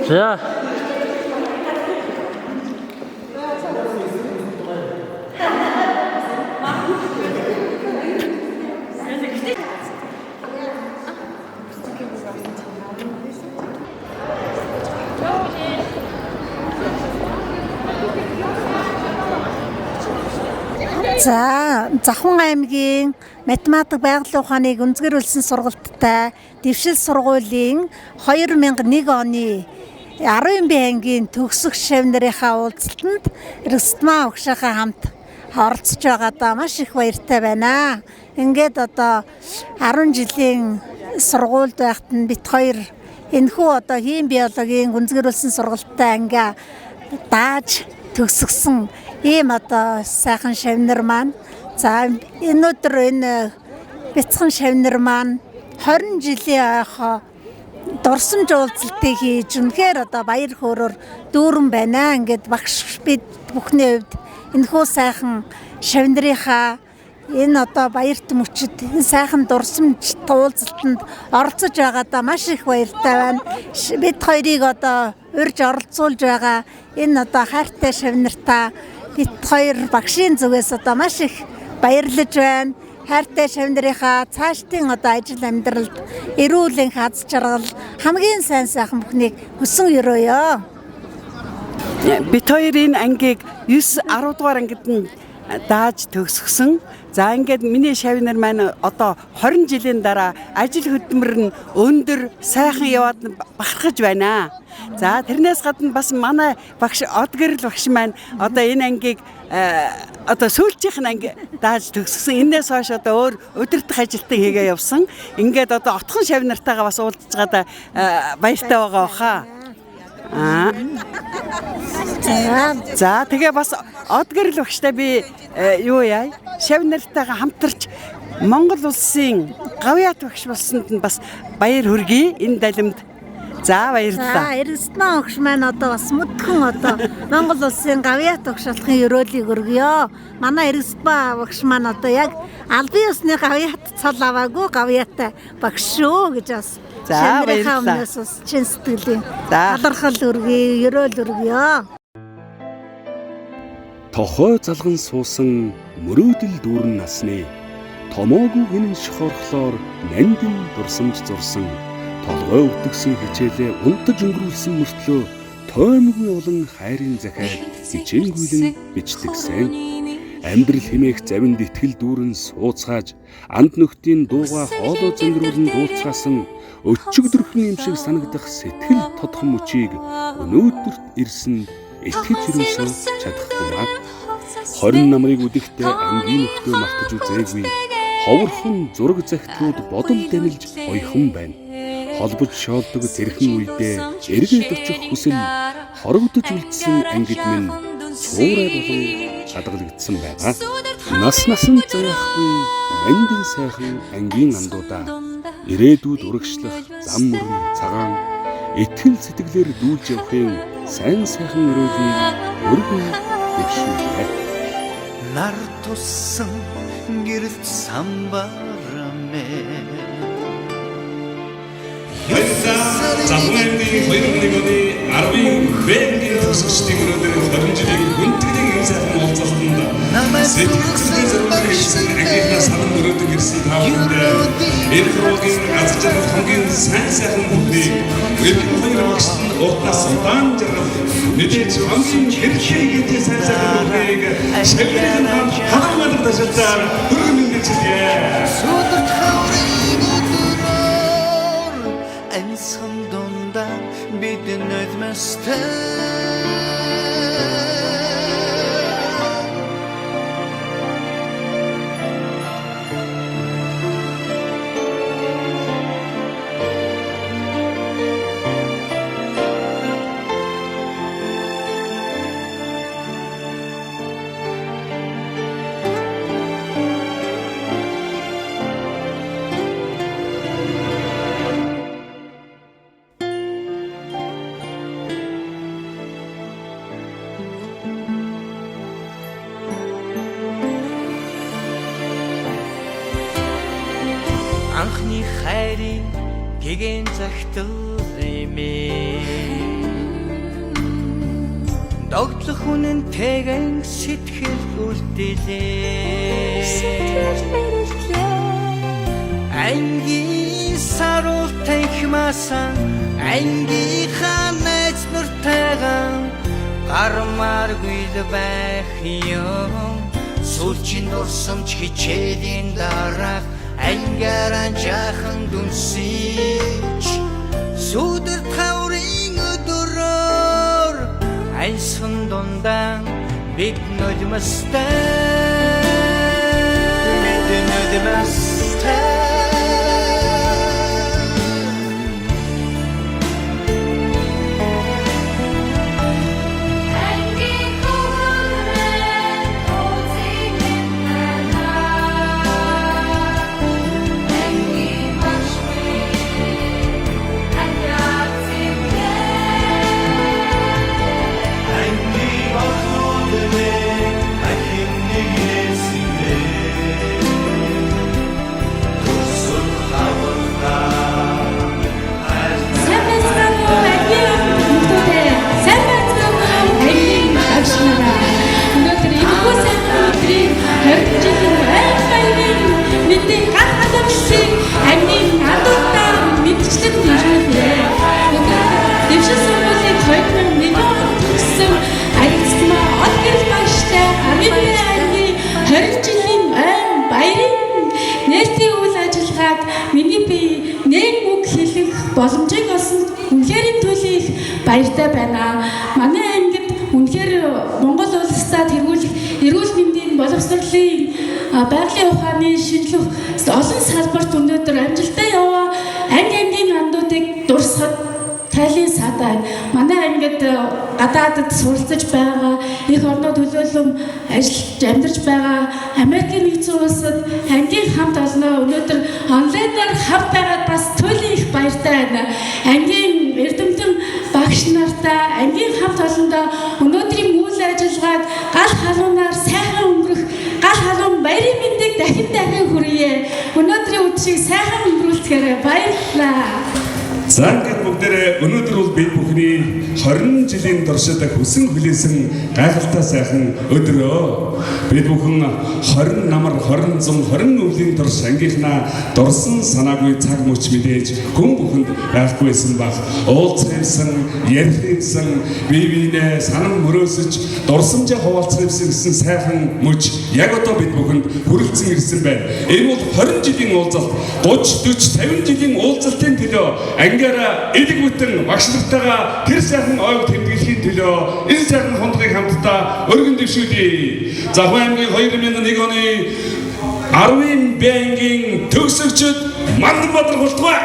자, За Завхан аймгийн математик байгалийн ухааныг үндэслүүлсэн сургалттай дэвшил сургуулийн 2001 оны 10 ангийн төгсөх шавнарынхаа уулзалтанд Эргэстмаа угшаахаа хамт оролцож байгаадаа маш их баяртай байна. Ингээд одоо 10 жилийн сургуульд байхад нь бит хоёр энэхүү одоо хийм биологийн үндэслүүлсэн сургалттай ангиа дааж төгсгсөн ийм одоо сайхан шавнар маань. За өнөөдөр энэ бяцхан шавнар маань 20 жилийн ойхоо дурсамж уулзалтыг хийж үнэхээр одоо баяр хөөрөөр дүүрэн байна. Ингээд багш бид бүхний хувьд энэхүү сайхан шавнарынхаа энэ одоо баярт мөчөд энэ сайхан дурсамж уулзалтанд оролцож байгаадаа маш их баяртай байна. Бид хоёрыг одоо урьж оролцуулж байгаа энэ одоо хайртай шавнартаа бид хоёр багшийн зүгээс одоо маш их баярлаж байна. Хайртай шавнарынхаа цаашдын одоо ажил амьдралд эрүүлэн хаз жаргал хамгийн сайн сайхан бүхнийг хүсэн өрөөё. Бид хоёрын ангийг 9 10 дугаар ангид нь дааж төгсгсөн. За ингээд миний шавнар маань одоо 20 жилийн дараа ажил хөдөлмөр нь өндөр сайхан яваад бахархаж байна. За тэрнээс гадна бас манай багш Одгэрл багш маань одоо энэ ангийг одоо сүүлчийнх нь анги дааж төгсгсөн. Энээс хойш одоо өөр өдөртөх ажилтан хийгээ явсан. Ингээд одоо отхон шавнартайгаа бас уулзж байгаа баяртай байгаа баха. За тэгээ бас Одгэрл багштай би юу яа шавнартайгаа хамтарч Монгол улсын гавьяат багш болсонд нь бас баяр хүргэе энэ далимд. За баярлалаа. Эргэстмаа багш маань одоо бас мөдгөн одоо Монгол улсын гавьяат багш болохын өрөөлийг өргөё. Манай Эргэстмаа багш маань одоо яг албан ёсны гавьяат цол аваагүй гавьяатай багш шүү гэж бас шавнарынхаа өмнөөс бас чин сэтгэлийн талархал өргөе, өрөөл өргөё. Тохой залган суусан мөрөөдөл дүүрэн насны томоогүй гинэн шохорхлоор нандин дурсамж зурсан толгой өвдгсөн хичээлээ унтаж өнгөрүүлсэн мөртлөө тоймгүй улан хайрын захиад хичээнгүйлэн бичдэгсэн. Амьдрал хэмээх завинд итгэл дүүрэн сууцгааж анд нөхдийн дууга хоолой зөнгөрүүлэн дуулцгаасан өчигдөрхөн юм шиг санагдах сэтгэл тодхон мөчийг өнөөдөрт ирсэн итгэж юусоо чадахгүй маа. 20 намрыг үдэхтэй ангийн нөхдөө мартаж үзээгүй ховорхон зураг захидлууд бодол данилж ойхон байна. Холбож шоолдог тэрхэн үедээ эргээд очих хүсэл хорогдож үлдсэн ангид минь цуурай болон хадгалагдсан байгаа. Насан заяахгүй мандин сайхан ангийн андуудаа ирээдүйд урагшлах зам мөрөн цагаан итгэл сэтгэлээр дүүлж явахын сайн сайхан өрөөлийг өргөн дэвшүүлээ. Нар туссан гэрэлт самбарамэ Завхан аймгийн 2001 оны 10 ангийн төгсгчдийн өнөөдөр 20 жилийн гүнтгэлийн юм сайхан уулзалтанд сэтгэлдээ зориулсан ангийнхаа саран өрөөдөг ирсэн таавартай энэ хөрөгийн аз жаргал хамгийн сайн сайхан бүхнийг өргөн хоёр багшд нь уутнаас удаан жаргал мэдээж хамгийн хэрэгтэй гэдэг сайн сайхан бүхнийг шавнарын хамт халамжлалт ташаалаар өргөн мэдчихлээ. хайрын гэгэн захтал эмээ догтлох үнэнтэйгэн сэтгэл үлдээлээ ангийн саруул танхимасан ангийнхаа найз нуртайган гармааргүй л байх юм сүүлчийн дурсамж хичээлийн дараах ангаараа жаахан дүнсэж сүдэр таврын өдрөөр айсан дундан бид нулимастай боломжийг олсон үнэхээр төлөөх баяртай байна. Манай ангид үнэхээр Монгол улсаа тэргүүлэх эрүүл мэндийн боловсролын байгалийн ухааны шинжилгээ олон салбарт өнөөдөр амжилттай яваа ангийн андуудыг дурсахад тайлын садаг. Манай ангид гадаадд суралцаж байгаа их орноо төлөөлөм ажиллаж амьдарч байгаа Америкийн нэгдсэн улсад ангийн хамт олноо өнөөдөр онлайнаар хамт байгаад бас туйлын их баяртай байна. Ангийн эрдэмтэн багш нартай ангийн хамт олондоо өнөөдрийн үйл ажиллагааг гал халуунаар сайхан өнгөрөх гал халуун баярын мэндийг дахин хүргье. Өнөөдрийн үдшийг сайхан өнгөрүүлцгээрээ баярлалаа. За ингээд бүгдээрээ өнөөдөр бол бид бүхний 20 жилийн туршид хүсэн хүлээсэн гайхалтай сайхан өдрөө бид бүхэн 20 намар 20 зам 20 өвлийн турш ангийнхнаа дурсан санаагүй цаг мөч мэдээж хүн бүхэнд байхгүйсэн баг уулзсан ярьсан бие биенээ санам мөрөөсөж дурсамжаа хуваалцсан гэсэн сайхан мөч яг одоо бид бүхэнд хүрэлцэн ирсэн байна. Энэ бол 20 жилийн уулзалт 30 40 50 жилийн уулзалтын төлөө ангаараа элэг бүтэн багш нартайгаа тэр сайхан ойг тэмдэглэхийн төлөө энэ сайхан хондгыг хамтдаа өргөн дэвшүүлье. Захын аймгийн 2001 оны 10-ын банкийн төгсөгчд Мандан Бадар хултгай.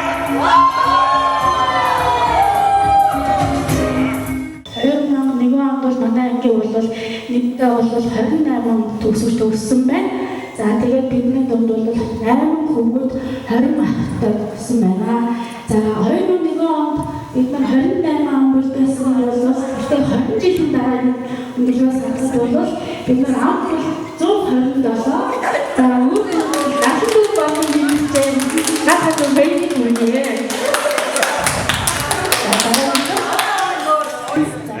2001 онд бол манай ангийн бол нэгдээ бол 28 төгсөгч төгссөн байна. За тэгээд бидний дунд бол 8 хүмүүд 20 махтай төгссөн байна. За 2001 онд бид нар 28 он бүрдсэн боловч гэхдээ 20 жилийн дараа өнгөрсөн сард бол бид нар амт бол 127. За үүгээр дахин болон хэмжээ дахад бэлэг үнэ.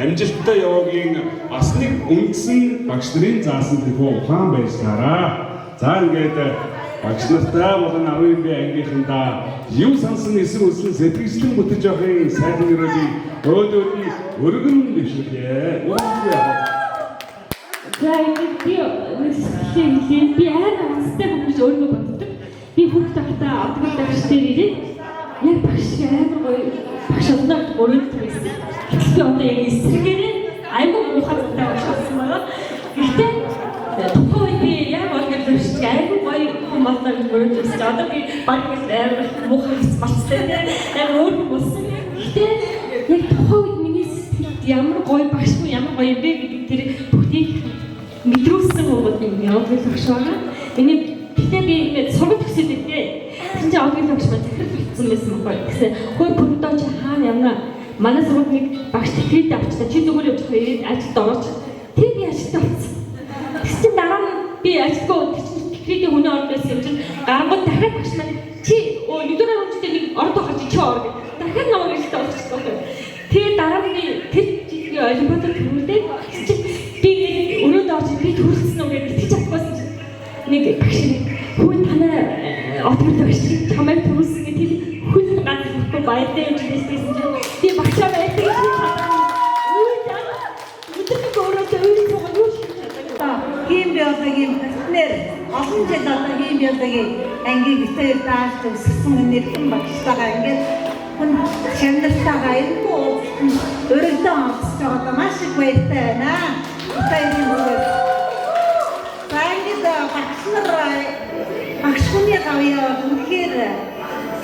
Амжилттай яваагийн бас нэг үндсэн багш нарын заасан төлөв ухаан байжлаараа. За ингээд багш нартай болон 12 ангийнхандаа юу сансан эсрэг үсэн сэтгэгчлэн бүтэж явахын сайхан өрөөлийг өөдөөд нь өргөн дэвшүүлье. би арай амстай хүмүүс өөрөө боддог. Би хүүхд тахтаа авдаг багш дээр ирээд яг багш амар гоё багш одноо өрөөд байсан. Би одоо яг эсрэгээрээ айгүй муухай болсон байгаа. Гэхдээ тухайн би яг олгож авчих айгүй гоё хүмүүстээ өрөөд байсан. Одоо би баг амар муухай болцсон. Яг өөр болсон. Гэхдээ яг тухайн миний ямар гоё багш уу ямар гоё юм бэ гэдэг тэр бүгдийг мэдрүүлсэн хүмүүс юм явуулах багш байгаа. Энийг гэхдээ би ингээд сургууль төгсөд идэв. Тэгсэн чинь авдаг багш маань захирал болцсон байсан байхгүй. Тэгсэн хөөе бүрдөө чи хаана ямар манай сургуулийн багш тэтгэл авчихсан. Чи зүгээр явж байгаа ирээд ажилд орооч. Тэр би ажилд орсон. Тэгсэн чинь дараа нь би ажилдаа тэтгэлийн хүний орд байсан юм чинь гарангууд дахиад багш маань чи өдөр Отмор багш чамайг төрүүлсэн гэдэг хүл газар баяртай юм гэсэн чинь би багшаа байдаг юм Гейм биологийн партнер олон жил одоо гейм биологийн ангийг битээр дааж төгссөн нэрхэн багштайгаа ингээд хүн шамналтайгаа энэгүй өргөдөө онцож байгаа маш их баяртай байна. Багш хүний гавьяа үнэхээр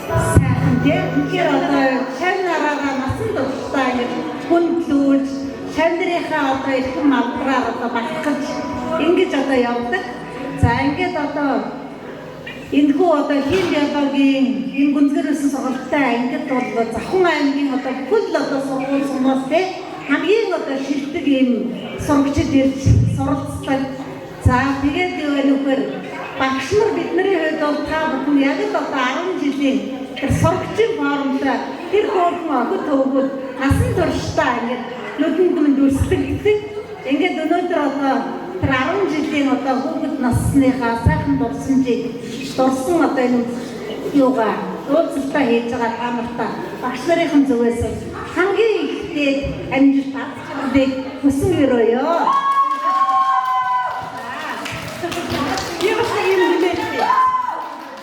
сайхан тийм үнэхээр одоо шавнараа насан туршдаа ингээд хүндлүүлж шавнарынхаа одоо эрхэм малбараа одоо багтгаж ингэж одоо явдаг. За ингээд одоо энэхүү одоо хим биологийн энэ гүнзгийрсэн сургалттай ангид бол Завхан аймгийн одоо бүхэл одоо сургууль сумаас хамгийн одоо шилдэг ийм сурагчид ирж суралцдаг. За тэгээд юу вэ нөхөр багш нар бидний хувьд бол та бүхэн яг л одоо 10 жилийн тэр сурагчийн форумд тэр хөөрхөн огт төвгүүд насан туршдаа ингээд нүдэн дүнд үрсдэг гэдэг. Ингээд өнөөдөр одоо тэр 10 жилийн одоо хүүхэд насныхаа сайхан дурсамжийг дурсан одоо энэ юугаа уулзалтаа хийж байгаа та нартай багш нарын зүгээс хамгийн ихтэй амжилт татчихдаг хүсэн өрөөё.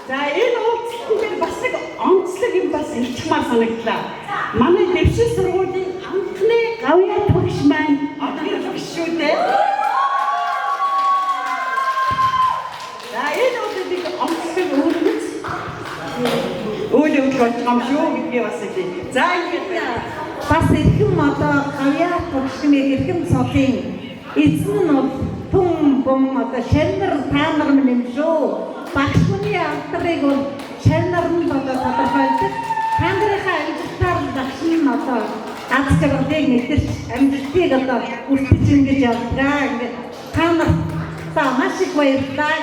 За энэ уулзалтын дээр бас нэг онцлог юм бас илчмаар санагдлаа. Манай дэвшил сургуулийн анхны гавьяа багш маань одоо багш шүү дээ. За энэ уулзалтыг онцлог өөрөмж болж байгаа шүү гэдгийг бас хэлье. За ингээд бас эрхэм одоо гавьяа багш нэмийг эрхэм цолын эзэн нь бол түн бом одоо шанар таамар юм шүү. Багш хүний алдрыг бол шанар нь одоо тодорхойлдог. Та нарынхаа амжилтаар багш нь одоо аз жаргалыг мэдэрч амжилтыг одоо үртэж ингэж явдгаа. Ингээд та нартай маш их баярлалаа.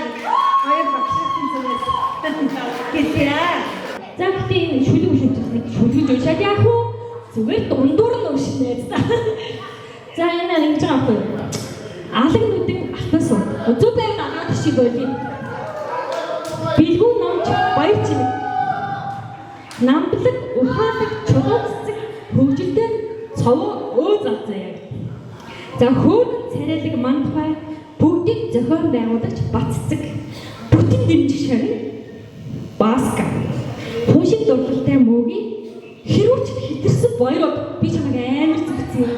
Баяр багшийн зүгээс хэлье. За гэхдээ энэ шүлгэж уушаад яах вэ? Зүгээр дундуур нь уушнаа. За энэ ингэж байгаа юм. Алаг нүдэн алтан сууд. Үзүү байг агаад шиг болий. Билгүү номч баяр чимэг. Намблаг ухаалаг чулууцэг хөгжилтэй цовоо өө завзаа. За хөөр царайлаг мандхай бүгдийг зохион байгуулагч баццэг. Бүтэн дэмжих шарин баска. Хүншиг дурлалтай мөгийн хэрүүч хитэрсэн боёроо би чамайг амар зүгцээ.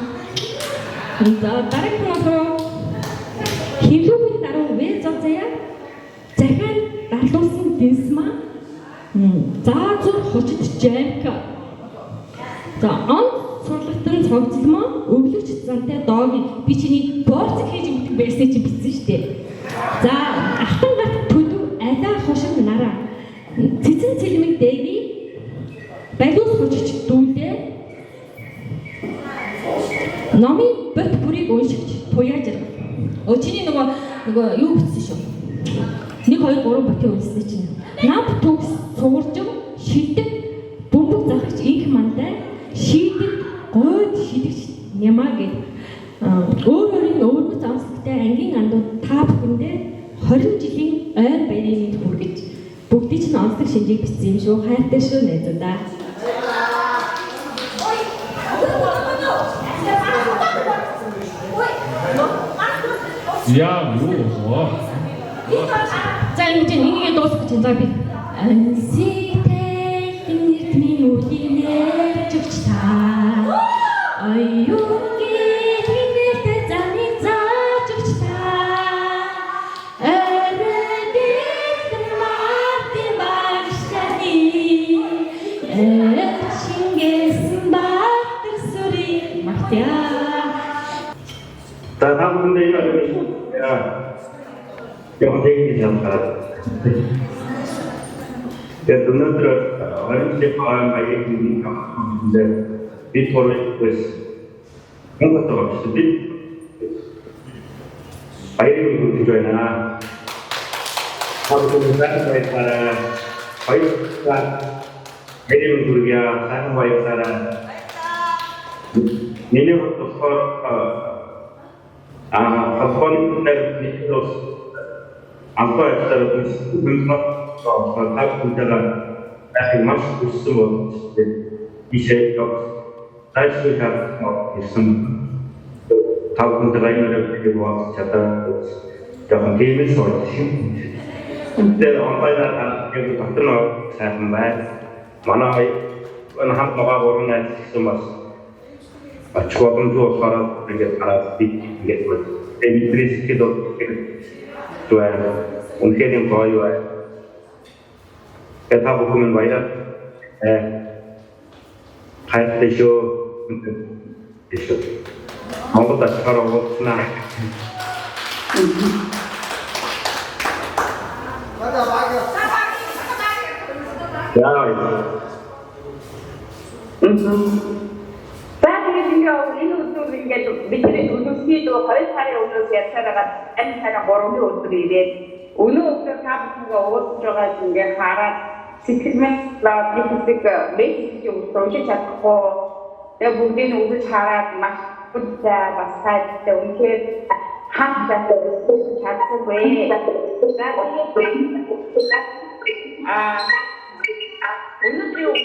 За дараагийн нь хөвлөгийн дараа вэ зовзая. Захиан дарлуулсан дэнсма. Заазур хожид жайка. За он сурлагтан цогцлмоо өвлөгч зантай доогийн би чиний борц хийж өгөх байсан чи бичсэн штэ. За ахтан гат төлөв алаа хошин нараа. Цэцэн цэлмэг дэви байлуус хожиж дүүлээ. Номын бот бүрийг уншигч туяа жаргав. Өчигний нөгөө юу бичсэн шүү. 1 2 3 ботын уншсан чинь. Нав төгс сууржив шидэг бөмбөг захич инх мантай шидэг гойд шидэгч нямаа гэд. Өөрийн өөрмөц амслагтай ангийн андууд та бүхэндээ 20 жилийн ойр баярын мэнд хүргэж бүгдийг ч онцлог шинжийг бичсэн юм шүү. Хайртай шүү найзуудаа. Яа юу. За энэ нэг дуусах гэж за би. Анситэй нэртний нүдинэ чөгч та. Аюугийн нэртэй заны зааж өгч та. Эрэдит мартын багштаны. Шингээсэн баатар сүрийн мартя. 자, 다음 분들 영대기 잠깐. 눈으로 어린이 과학 말씀이 나왔는데 비토를 했어. 그런 것도 없이 아이들이 그러나 하루는 사는 거에 따라 아이가 아이들은 그러기야 사는 거에 따라 내년부터 Kapon dari Niklos apa yang terus тав хүнтэйгээ байхыг маш хүссэн бол ийшээ тайлбар хийх ирсэн тав хүнтэйгээ ингээд явах чадаад жоохон геймээс орж ирсэн. Тэгээ онлайнаар яг дотор нь сайхан байна. Манай хамт байгаа гурван найз гэсэн бас очих боломжтой болохоор ингээд хараад би ингээд эмитрис гэдэг байна. Үнэхээр гоё байна. Это бүхэн баяр хайртай шүү. Монгол ашгаар уулзнаа. Bago энэ өдөр ингээд бидний өдөртөө 2 сарын өмнөөс ярьсараад энэ сарын 3-ны өдөр ирээд өнөө өдөр та бүхнийг уулзж байгаа ингээд хараад сэтгэлмэн логистик мессеж өгч чадахгүй. Тэгээ бүгдийг үзэж хараад маш бүдтэй бас сайтай үнхээр хамтдаа чадсангүй. Өнөөдөр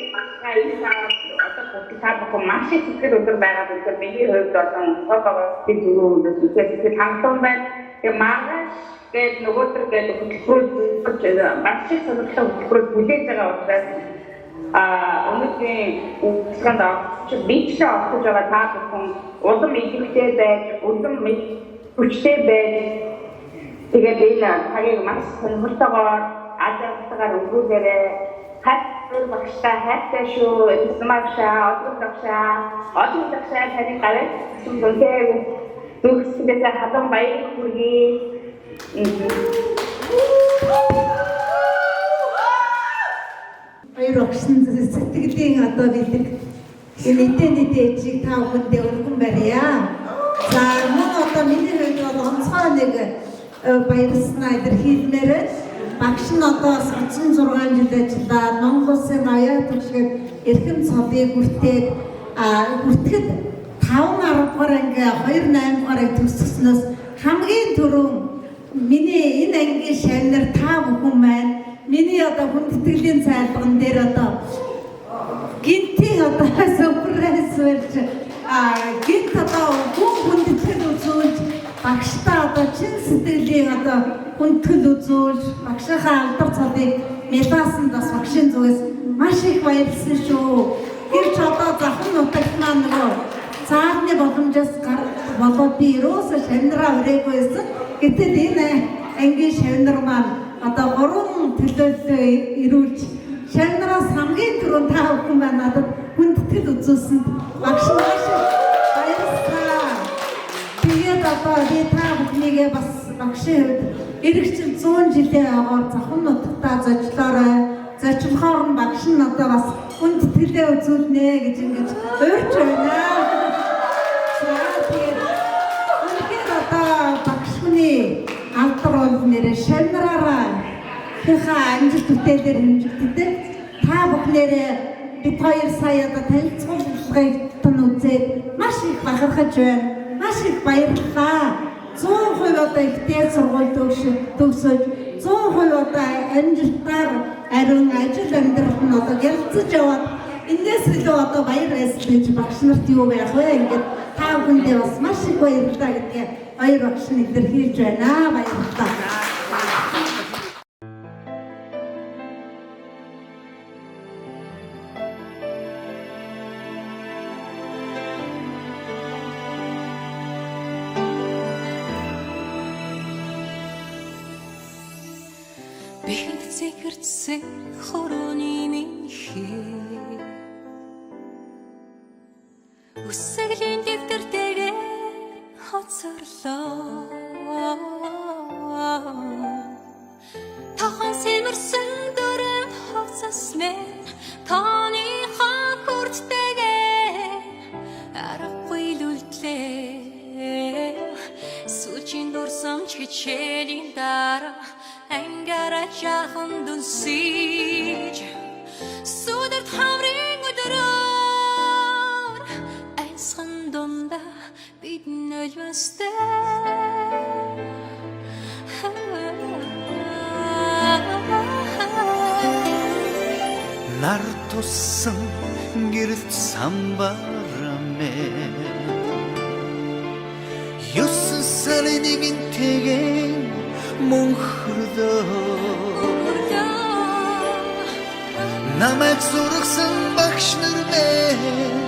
одоо маш их сэтгэл өдөр байгаа болохоор миний хувьд одоо тоогоо зүрх үзэх хангалттай байна. Тэгээ маргааш тэгээд нөгөөдөр гэдэг хөтөлбөр маш их сонирхолтой хөтөлбөр бүлээж байгаа учраас өнөөдрийн үгсэнд бич авах байгаа та бүхэн улам идэвхтэй байж, улам хүчтэй байж тэгээд энэ цагийг маш сонирхолтойгоор ажиглалтаар өнгөрүүлээрэй. Хатвар багшаа хайртай шүү. Эсмагшаа, олон багшаа таны гараад сүнтэй зүгсдээ хатан баяр хүргэе. Баяр өгсөн сэтгэлийн одоо бэлэг нийтэд ээжийг та бүхэндээ өргөн барья. За мөн одоо миний хувьд бол онцгой нэг баярснаа илэрхийлмээр багш нь одоо 36 жил ажиллаад Монгол Улсын аяа төвшгээд эрхэм цолыг хүртээд хүртэхэд 5-10 дугаар анги 2-8 дугаарыг төгсгснөөс хамгийн түрүүн миний энэ ангийн шавнар та бүхэн маань миний одоо хүндэтгэлийн цайлган дээр одоо гинтийн одоо супрайз болж гинт одоо хүндэтгэл үзүүлж багштай одоо чин сэтгэлийн одоо хүндэтгэл үзүүлж багшийнхаа алдар цолыг мелаасан бас багшийн зүгээс маш их баярлсан шүү. Гэрч одоо захын нутагт маань нөгөө цааны боломжоос болоод би ерөөсөө шавнараа өрөөгүйсэн. Гэтэл энэ ангийн шавнар маань одоо 3 төлөөллөө ирүүлж шавнараас хамгийн түрүүнд та бүхэн маань надад хүндэтгэл үзүүлсэнд багш маш баярлалаа. Тэгээд одоо би та бүхнийгээ бас багшийн хувьд иргэжил 100 жилийн агаар захын нутагтаа зочлоорой. Зочлохоор нь багш нь одоо бас хүндэтгэлээ үзүүлнэ гэж ингэж уурж байна. Тэгээд одоо багш хүний алдар бол нэрээ шавнараараа хаа амжилт бүтээлээр хэмжигддэг. Та бүхнээрээ бид 2 сая одоо танилцуулгыг тань үзээд маш их бахархаж байна. Маш их баярлалаа. 100% одоо ихтэй сургууль төгсөж 100% одоо амжилтаар ариун ажил амьдрал нь одоо ярилцаж яваад эндээс илүү одоо баяр баясгал гэж багш нарт юу байх вэ? Ингээд та бүхэндээ бас маш их баярлалаа гэдгийг хоёр багш нь илэрхийлж байна. Баярлалаа. Бэхэнд зэгэрцсэн хорооны минхээ үсгэлийн дэвтэртэйгээ хоцорлоо тахан сэмэрсэн дөрөв хоцосмэн таны хакурттэйгээ аргагүй лүлтлээ сүүчин дурсамч хичээлийн дараа ангара жахан дүнсиж сүдэрт хаврын өдрөөр айсхан дунда бид нөлөөстэй 날 뒀어 гэрэлт самбарамэ 9 сарын нэгэнтэйгэн мөнхөрдөө намайг сургасан багш нар минь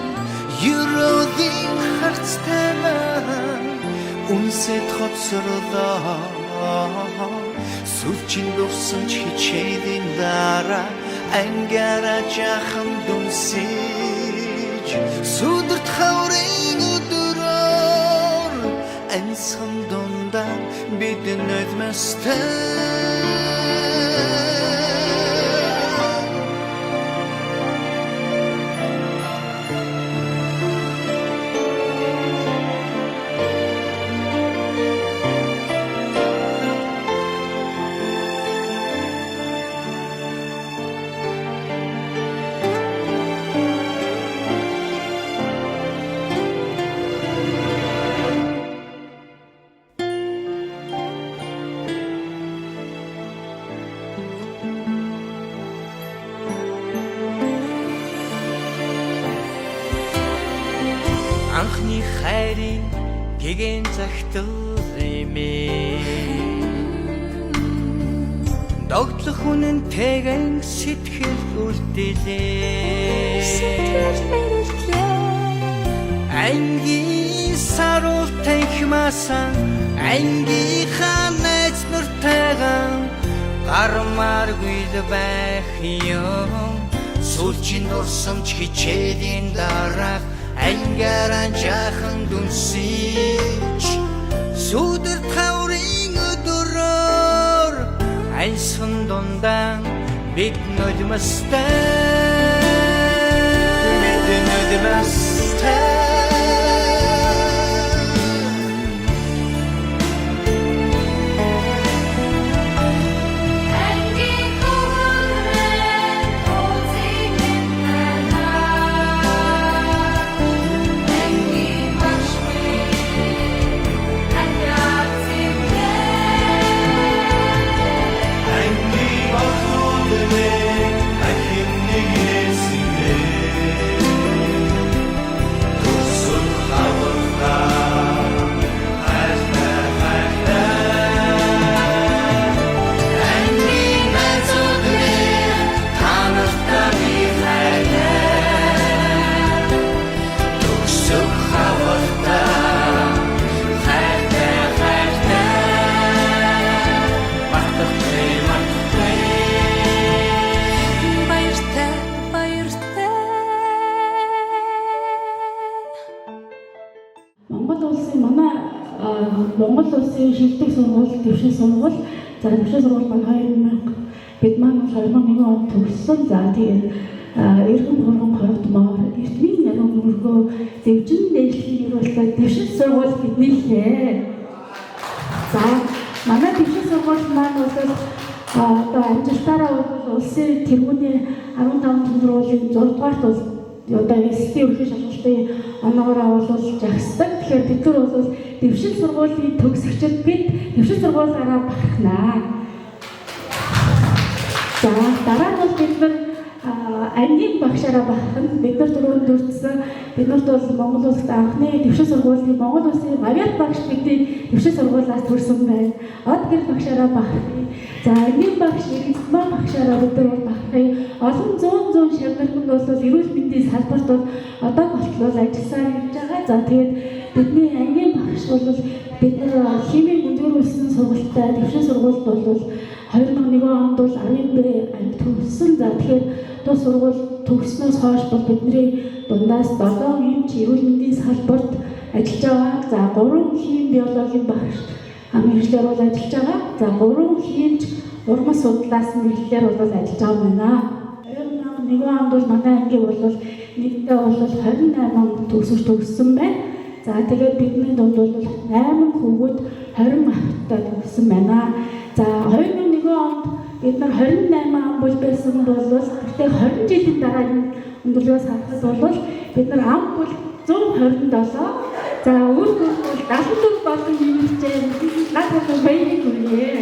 Юродын харцтайгаа үнсэд хоцроолоо сүлжин дурсан ч хичээлийн дараа ангиараа жахан дүнсэж сүдэрт хаврын өдрөөр ансан дундаа бид nødмэстэй анхны хайрын гэгэн захтал эмээ догтлох үнэнтэйгэн сэтгэл үлдээлээ ангийн саруул танхимасан ангийнхаа найз нуртайгаа гармааргүй л байх юм сүлжин дурсамж хичээлийн дараа ангиараа жахан дүнсэж сүдэрт хаврын өдрөөр ансан дундаа бид nødмэстэй Монгол улсын шилдэг сургууль, дэвшил сургууль, за дэвшил сургууль маань 2000 бид маань 2001 онд төгссөн. За тэгээд эрхэм хурган хоригдмоор эртмийн нарийн мөргөө дэвжин дээшлэн ирүүлсэн дэвшил сургууль биднийхээ. За манай дэвшил сургууль маань бол одоо амжилтаараа улсын тэргүүний 15 төврөлийн 6 дугаарт бол одоо эслийн ерхий шалгалтын оноогоороо олуулж агсдаг. Тэгэхээр бид нар бол дэвшил сургуулийн төгсөгчид бид дэвшил сургуулиараа багтнаа. За дараа нь бол бид нар ангийн багшаараа багтана. Бид нар түрүүнд дурдсан биднэрт бол Монгол улсад анхны дэвшил сургуулийн Монгол улсын авиат багш бидний дэвшил сургуулиас төрсөн байна. Од гэр багшаараа багтана. За ангийн багш Эрдэнэ багшаараа бид нар багтана. Олон зуун шавнарханд бол эрүүл мэндийн салбарт бол одоо болтол ажилласаар явж байгаа. За тэгээд бидний ангийн багш бол бид нар химийн гүнзгийрүүлсэн сургалттай дэвшил сургуульд бол 2001 онд бол 10 анги төгссөн. За тэгэхээр тус сургууль төгснөөс хойш бол бидний дундаас 7 эмч эрүүл мэндийн салбарт ажиллаж байгаа. За 3 хим биологийн багш мэргэжлэр бол ажиллаж байгаа. За 3 химч урмас судлаас мэргэжлэр бол ажиллаж байгаа байна. 2001 онд бол манай анги бол нийтдээ бол 28 он төгссөн байна. За тэгээд бидний дунд бол 8 хүүхэд 20 ахтай төгссөн байна. За 2001 онд бид нар 28 ам бол байсан бол гэхдээ 20 жилийн дараа өндөрлөөс харахад бол бид нар ам бол 127. За өөрөөр бол 74 болон нэмэгдээ надад баярыг хүргэе.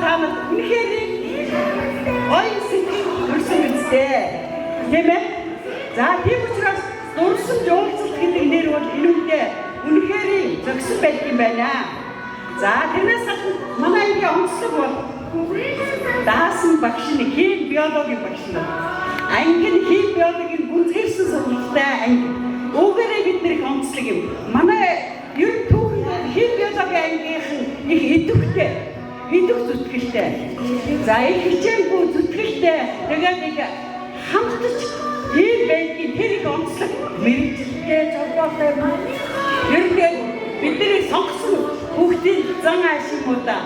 танад үнэхээр гоё сэтгэл төрсөн үстэй. Тийм ээ. За тийм учраас дурсамж уулзалт гэдэг нэр бол энэ үедээ үнэхээр зөксөн байдаг юм байна. За тэрнээс гадна манай ангийн онцлог бол даасан багш нь хим биологийн багш нь. Ангийн хим биологийн гүнзгийрсэн сургалттай анги. Үүгээрээ бид нэр их онцлог юм. Манай ер нь хим биологийн ангийнхан их идэвхтэй зүтгэлтэй. За их хичээлгүй зүтгэлтэй. Тэгээд нэг хамтдаж ийм байдгийн тэр их онцлог мэрэгчлээ зовлоотой маань. Ер нь бидний сонгосон хүүхдийн зан аашигмуудаа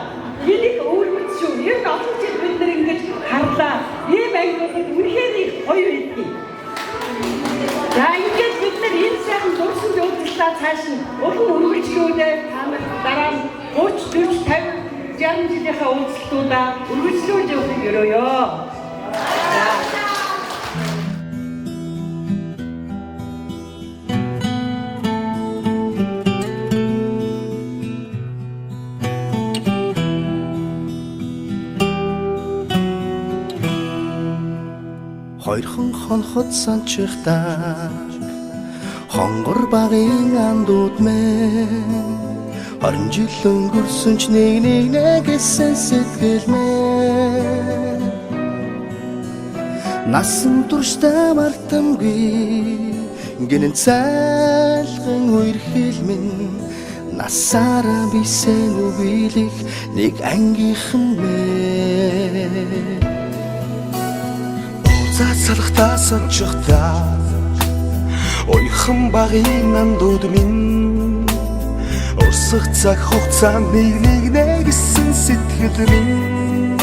энийг өөрмөц шүү. Ер нь олон жил бид нар ингэж харлаа. Ийм ангиудад үнэхээр их гоё байдгийг. За ингээд бид нар энэ сайхан дурсан уулзлаа цааш нь ухан үргэлжлүүлээ. Та нар дараа нь 30, 40, 50, 60 жилийнхаа уулзалтуудаа үргэлжлүүлж явах ёроо. Хоёрхан хонхот санчихтаа хонгор багын андууд мэн 20 жил өнгөрсөн ч нэг гэсэн сэтгэл мэн насан туршдаа мартамгүй гинэн цайлган үер хэлмэн насаараа бисен үгийлэх нэг ангийнхан мэн Цацалхтаа санчихтаа ойхан багын андууд минь урсах цаг хугацаанд нэг гэсэн сэтгэл минь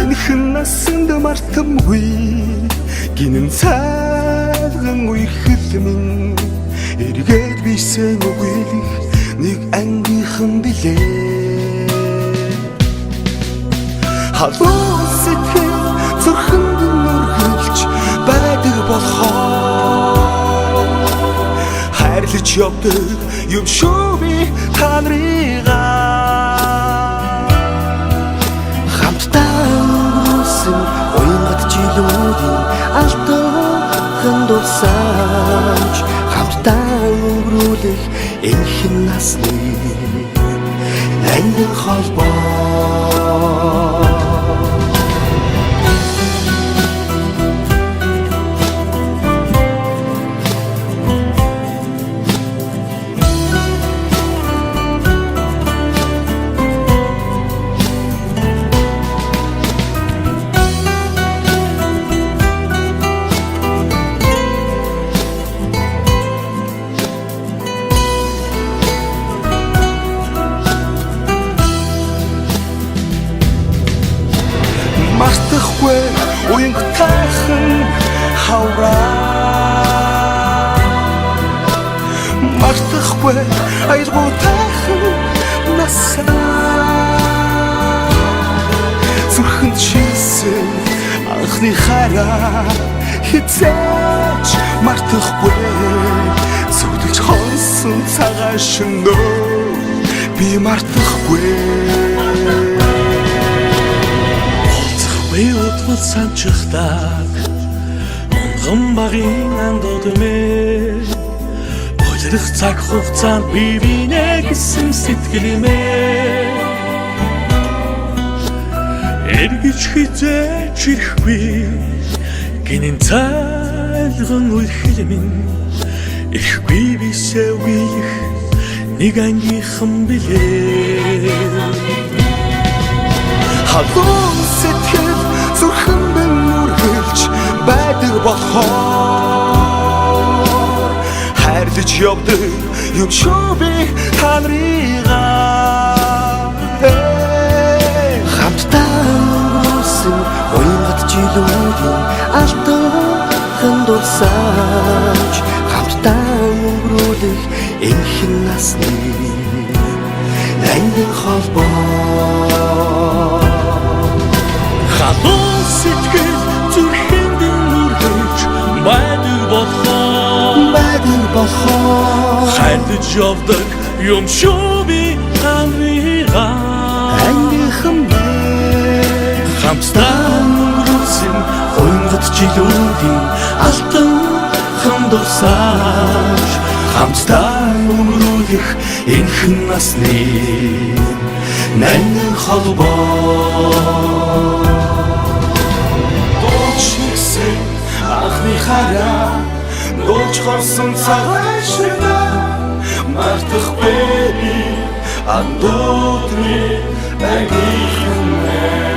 энэхэн насанд мартамгүй гинэн цайлган үерхэл минь эргээд бисен үгийлэх нэг ангийнхан билээ халуун сэтгэл зүрхэнд нүргэлж байдаг болохоор хайрлаж явдаг юм шүү би та нарыгаа хамтдаа өнгөрсөн уянгат жилүүдийн алтан дурсамж хамтдаа өнгөрүүлэх энэхэн насны ангин холбоо уянгатайхан хавраа мартахгүй аялгуутайхан насаа зүрхэнд шийсэн анхны хараа хизээч мартахгүй зүудэлж хонсон цагаан шөнөө би мартахгүй Уутвал санчихтаа онгон багын андууд мэ Ойлрох цаг хугацаанд би бинэ гэсэн сэтгэл мэ Эргэж хизээч ирэхгүй гинэн цайлган үерхэл минь ирэхгүй бисээ үгийлэх нэг ангийнхан билээ халуун сэтгэл зүрхэнд нүргэлж байдаг болохоор хайрлаж явдаг юм шүү би та нарыгаа хамтдаа өнгөрсөн уянгат жилүүдийн алтан дурсамж хамтдаа өнгөрүүлэх энэхэн насны ангин холбоо халуун сэтгэл зүрхэнд нүргэлж байдаг болохоор хайрлаж явдаг юм шүү би та нарыгаа хамтдаа өнгөрүүлсэн уянгат жилүүдийн алтан хандусаж хамтдаа өнгөрүүлэх энхэн насны нандин холбоо дочгсэн анхны хараа дууч хорсон цагаан ширнэ мартах бэри андуутны байгийнхнэ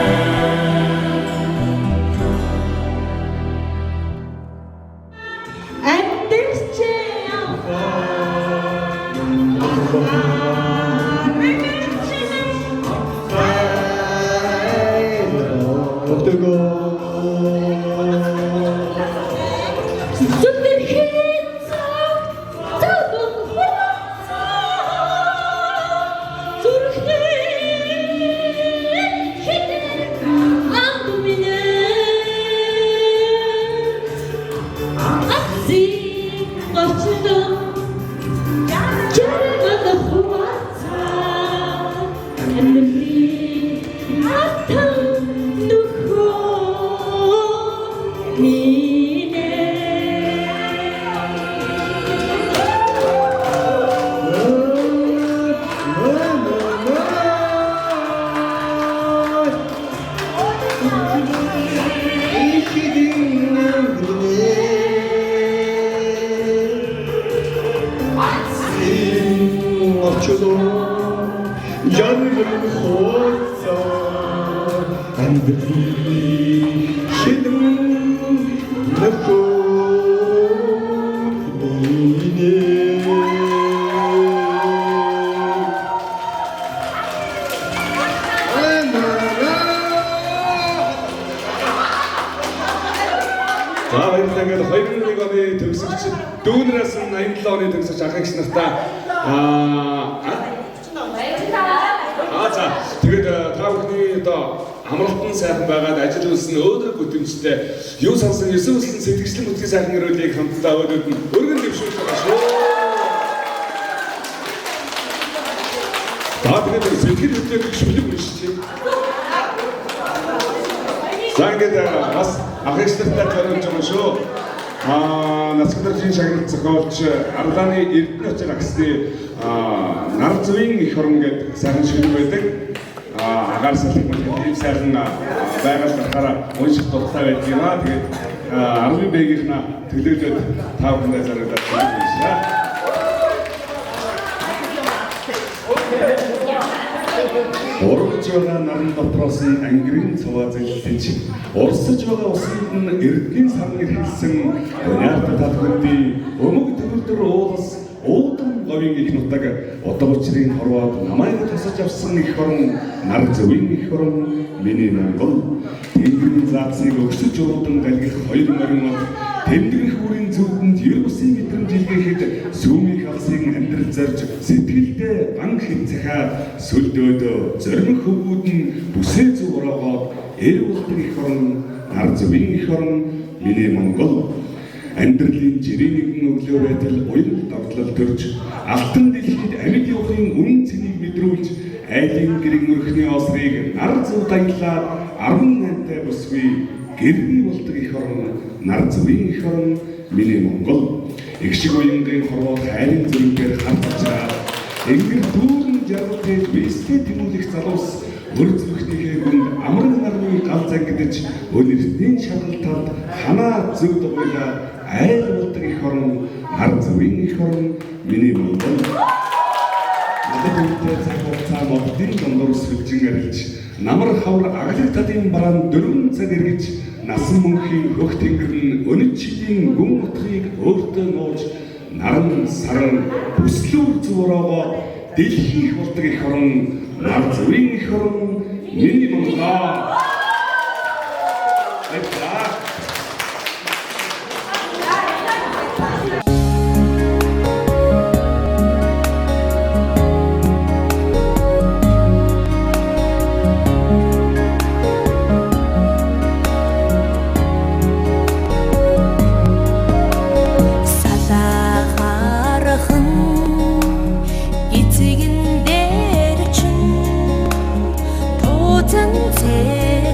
Дүүнээс 87 оны төгсөж анхаагч нартаа за тэгээд та бүхний одоо амралтын сайхан байгаад ажил үйлсэн өөдрөг бүтэмжтэй юу сонсон ёсон үйлсэн сэтгэгчлэн бүтгэн сайхан өрөөлийг хамтдаа өөрөд нь өргөн дэвшүүлж байгаа шүү. Тэгээд сэтгэл хөдлөлийг шүлэг уншиж тийм. За ингээд бас анхаагч нартаа тооруулж байгаа шүү. Насгтарчин шагнал зохиолч Арлааны Эрдэнэ очир агсны нар зүвийн эх орон гэдэг сайхан шүлэг байдаг. Агаар салхи ийм сайхан байгаль гарахаараа унших дуртай байдаг юм аа. Тэгээд 10 бэгийнхна төлөөлөд та бүхэндээ зориулаад байна. Ургаж байгаа наран дотроос нь ангирын цаваа зэлтэж урсаж байгаа усанд нь эрдгийн сарныг хэлсэн яарта татгуудын өмг төгөлдөр уулас уудан говийн их нутаг утга учрын хорвоод намайг тусаж авсан их орон нар зөвийн их орон миний Монгол тэнгэрийн заацыг өгсөж уудан галгих 2 морин мод тэмдгэрх бүрийн зүудэнд 9 мэдрэмж илгээхэд сүүмийн хавсыг амьдрал зорж сэтгэлдээ ган хэд захиад сүлдөөдөө зориг хөвгүүд нь бүсээ зүг ороогоод эр ултын их орон нар зөвийн их орон миний Монгол амьдралын жирийн нэгэн өглөө байтал уян давтлал төрж алтан дэлхийд амьд явахын үн цэнийг мэдрүүлж айлын гэрэг өрхний осрыг нар зөв дагналаад 18-тай бүсгүй гэрний болдог их орон нар зөвийн их орон миний Монгол их шиг уянгийн хорвоод хайрын зүргээр хандж байгаа энгэр дүүрэн жаргалтай бистэй тэмүүлэх залуус өр зүрхнийхээ гүнд амраг нарны гал зангидж өнөртний шаргалтанд ханаа зөв дугуйлаа айл болдог их орон нар зөвийн их орон миний Монгол надад үнэтэй цаг хугацаа модын дондор сүлжин арилж намар хавар аглаг талын бараан 4 цаг эргэж насан мөнхийн хөх тэнгэр нь өнөд шидийн гүн утгыг өөртөө нууж наран саран бүслүүр зүвороогоо дэлхийх болдог их орон нар зөвийн их орон миний Монгол эцэгэн дээр чинь тууцан цээ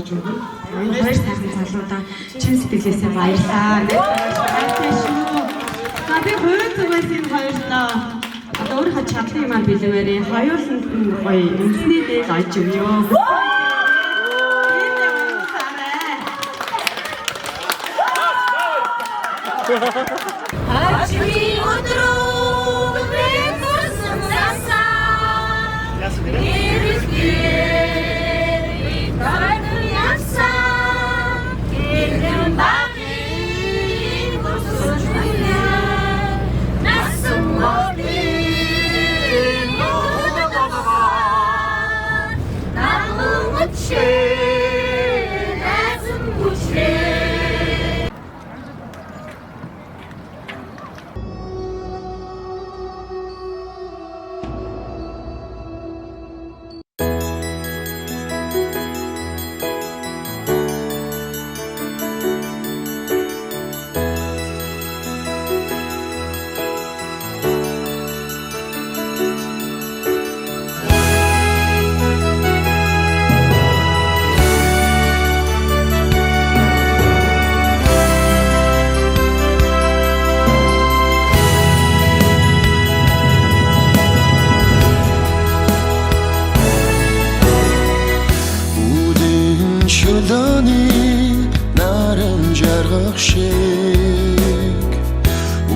болж өгнө. Хоёр сайхан залуудаа чин сэтгэлээсээ баярлаа. Хайртай шүү. Би хоёр зүгээс энэ хоёртоо одоо өөрөө чадлын маань билүүрээ хоёуланд нь гоё үндэсний дээл олж өгье. Ачми өдрөө бэксэн сасаа Ирэлгээр итарны ясаа Кэрэн багын гусууч мэйэ Насан модын модогоо Намын үчээ Назым үчээ Шөлөөний наран жаргах шиг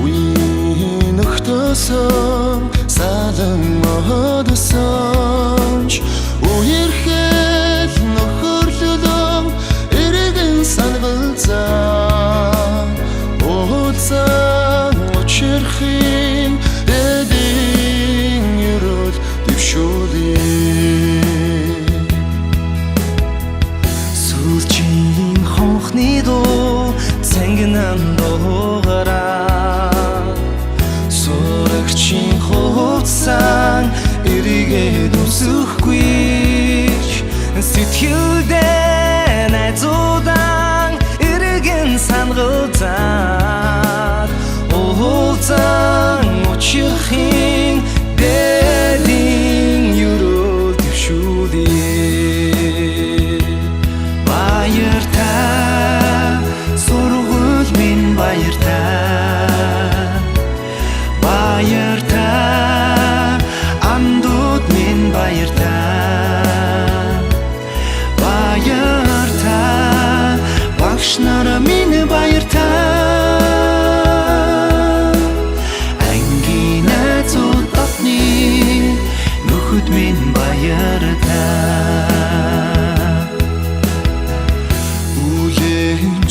үеийн нөхдөсөн салан модосонч үерхэл нөхөрлөлөн эргэн сангалзаа уулзан учирхин дэдийн юрол дэвшүүлээ хонхны дуу цэнгэнэн дуугараа сурагчийн хувцсан эргээд үсэхгүй сэтгэлдээ найзуудан эргэн сангалзаад уулзан учирхин дэдийн юрол дэвшүүлээ сургууль минь баяртай амдууд минь баяртай багш нар минь баяртай ангийн найзууд дотны нөхөд минь баяртай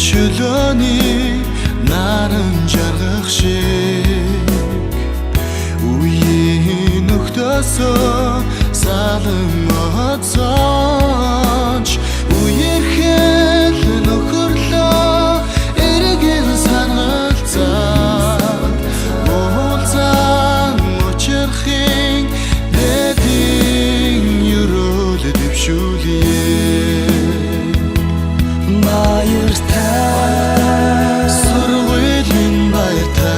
Чөлөөний наран жаргах шиг үеийн нөхдөсөн салан моцооч үерхэл нөхөрлөө эргэн сангалзаад уулзан учирхин дэдийн юрол дэвшүүлээ баяртай сургууль минь баяртай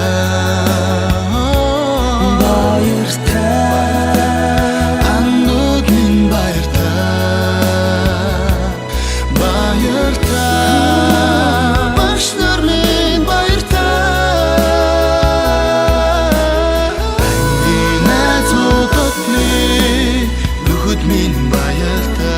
амнууд минь баяртай багш нар минь баяртай ангийн найзууд дотны нөхөд минь баяртай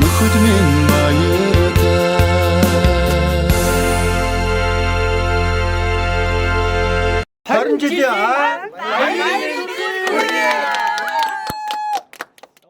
нөхөд минь баяртай 20 жилийн